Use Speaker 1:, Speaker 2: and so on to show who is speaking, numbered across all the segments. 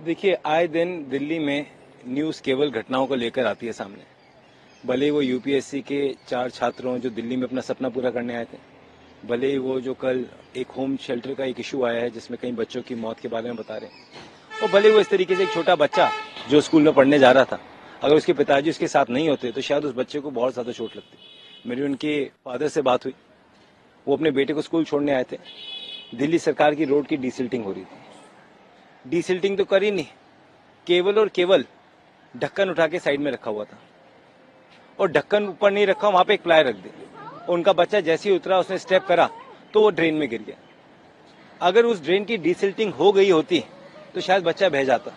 Speaker 1: देखिए, आए दिन दिल्ली में न्यूज़ केवल घटनाओं को लेकर आती है सामने। भले ही वो यूपीएससी के 4 छात्रों जो दिल्ली में अपना सपना पूरा करने आए थे, भले ही वो जो कल एक होम शेल्टर का एक इशू आया है जिसमें कई बच्चों की मौत के बारे में बता रहे हैं, और भले वो इस तरीके से एक छोटा बच्चा जो स्कूल में पढ़ने जा रहा था, अगर उसके पिताजी उसके साथ नहीं होते तो शायद उस बच्चे को बहुत ज़्यादा चोट लगती। मेरी उनके फादर से बात हुई, वो अपने बेटे को स्कूल छोड़ने आए थे। दिल्ली सरकार की रोड की डीसिल्टिंग हो रही थी। डीसिल्टिंग तो करी नहीं, केवल और केवल ढक्कन उठा के साइड में रखा हुआ था, और ढक्कन ऊपर नहीं रखा, वहां पे एक प्लाई रख दी। उनका बच्चा जैसे ही उतरा, उसने स्टेप करा तो वो ड्रेन में गिर गया। अगर उस ड्रेन की डीसिल्टिंग हो गई होती तो शायद बच्चा बह जाता,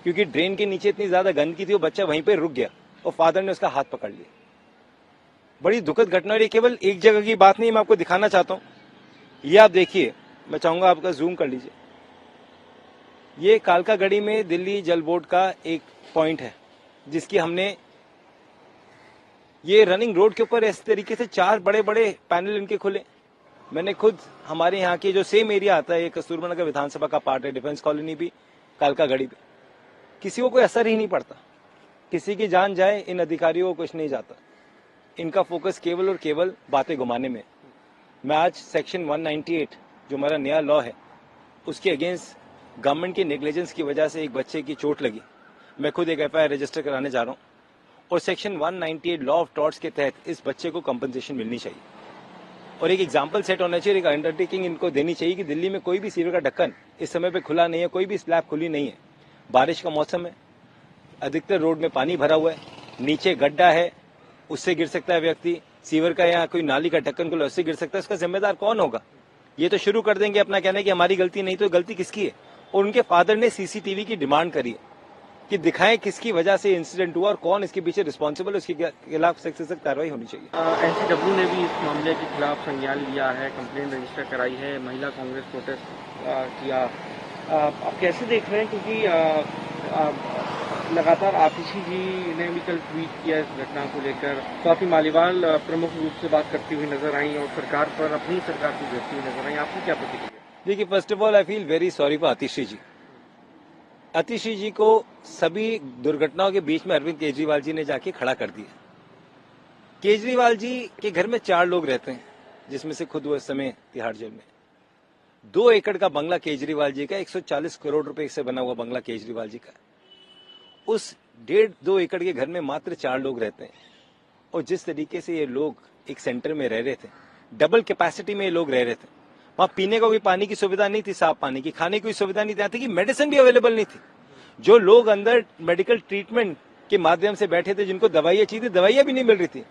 Speaker 1: क्योंकि ड्रेन के नीचे इतनी ज्यादा गंदगी थी, वो बच्चा वहीं पे रुक गया और फादर ने उसका हाथ पकड़ लिया। बड़ी दुखद घटना। और ये केवल एक जगह की बात नहीं, मैं आपको दिखाना चाहता हूँ। ये आप देखिए, मैं चाहूंगा आपका जूम कर लीजिए। ये कालकागढ़ी में दिल्ली जल बोर्ड का एक पॉइंट है, जिसकी हमने ये रनिंग रोड के ऊपर इस तरीके से 4 बड़े बड़े पैनल इनके खुले। मैंने खुद हमारे यहाँ के जो सेम एरिया आता है, ये कस्तूरबा नगर विधानसभा का पार्ट है, डिफेंस कॉलोनी भी कालकागढ़ी भी, किसी को कोई असर ही नहीं पड़ता। किसी की जान जाए, इन अधिकारियों को कुछ नहीं जाता। इनका फोकस केवल और केवल बातें घुमाने में। मैं आज सेक्शन 198 जो हमारा नया लॉ है, उसके अगेंस्ट गवर्नमेंट की नेग्लिजेंस की वजह से एक बच्चे की चोट लगी, मैं खुद एक एफआईआर रजिस्टर कराने जा रहा हूँ, और सेक्शन 198 लॉ ऑफ टॉर्ट्स के तहत इस बच्चे को कंपनसेशन मिलनी चाहिए, और एक एग्जाम्पल सेट होना चाहिए, एक अंडरटेकिंग इनको देनी चाहिए कि दिल्ली में कोई भी सीवर का ढक्कन इस समय पे खुला नहीं है, कोई भी स्लैब खुली नहीं है। बारिश का मौसम है, अधिकतर रोड में पानी भरा हुआ है, नीचे गड्ढा है, उससे गिर सकता है व्यक्ति। सीवर का या कोई नाली का ढक्कन खुला, उससे गिर सकता है। उसका जिम्मेदार कौन होगा? ये तो शुरू कर देंगे अपना कहना कि हमारी गलती नहीं, तो गलती किसकी है? और उनके फादर ने सीसीटीवी की डिमांड करी है कि दिखाएं किसकी वजह से इंसिडेंट हुआ और कौन इसके पीछे रिस्पॉन्सिबल है, उसके खिलाफ सख्त से सख्त कार्रवाई होनी चाहिए।
Speaker 2: एनसीडब्ल्यू ने भी इस मामले के खिलाफ संज्ञान लिया है, कंप्लेंट रजिस्टर कराई है, महिला कांग्रेस प्रोटेस्ट किया। आप कैसे देख रहे हैं, क्योंकि लगातार आतिशी जी ने भी कल ट्वीट किया इस घटना को लेकर, स्वाति मालीवाल प्रमुख रूप से बात करती हुई नजर आई और सरकार पर अपनी सरकार को घेरती हुई नजर आई। आपकी क्या प्रतिक्रिया?
Speaker 1: देखिए, first of all I feel very sorry for Atishi ji. Atishi ji को सभी दुर्घटनाओं के बीच में अरविंद केजरीवाल जी ने जाके खड़ा कर दिया। केजरीवाल जी के घर में 4 लोग रहते हैं, जिसमें से खुद वो इस समय तिहाड़ जेल में। 2 एकड़ का बंगला केजरीवाल जी का, 140 करोड़ रुपए से बना हुआ बंगला केजरीवाल जी का। उस 1.5-2 एकड़ के घर में मात्र 4 लोग रहते हैं, और जिस तरीके से ये लोग एक सेंटर में रह रहे थे, डबल कैपेसिटी में ये लोग रह रहे थे। वहां पीने को भी पानी की सुविधा नहीं थी, साफ पानी की, खाने की सुविधा नहीं थी, मेडिसिन भी अवेलेबल नहीं थी। जो लोग अंदर मेडिकल ट्रीटमेंट के माध्यम से बैठे थे, जिनको दवाइयां चाहिए, दवाइयां भी नहीं मिल रही थी।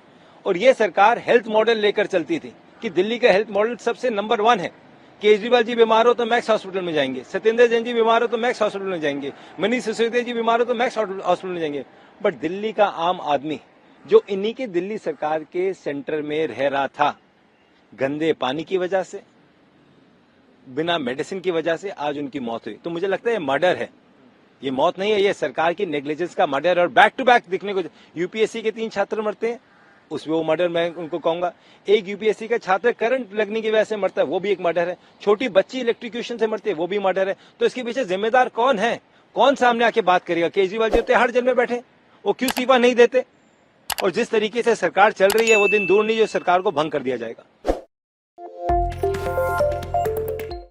Speaker 1: और ये सरकार हेल्थ मॉडल लेकर चलती थी कि दिल्ली का हेल्थ मॉडल सबसे नंबर 1 है। केजरीवाल जी बीमार हो तो मैक्स हॉस्पिटल में जाएंगे, सत्येंद्र जैन जी बीमार हो तो मैक्स हॉस्पिटल में जाएंगे, मनीष सिसोदिया जी बीमार हो तो मैक्स हॉस्पिटल में जाएंगे। बट दिल्ली का आम आदमी, जो इन्हीं के दिल्ली सरकार के सेंटर में रह रहा था, गंदे पानी की वजह से, बिना मेडिसिन की वजह से आज उनकी मौत हुई। तो मुझे लगता है ये मर्डर है, ये मौत नहीं है, ये सरकार की नेग्लिजेंस का मर्डर। और बैक टू बैक दिखने को यूपीएससी के 3 छात्र मरते हैं, उसमें वो मर्डर मैं उनको कहूंगा। एक यूपीएससी का छात्र करंट लगने की वजह से मरता है, वो भी एक मर्डर है। छोटी बच्ची इलेक्ट्रिक्यूशन से मरती है, वो भी मर्डर है। तो इसके पीछे जिम्मेदार कौन है? कौन सामने आके बात करेगा? केजरीवाल जी तिहाड़ जेल में बैठे, वो क्यों इस्तीफा नहीं देते? और जिस तरीके से सरकार चल रही है, वो दिन दूर नहीं जो सरकार को भंग कर दिया जाएगा।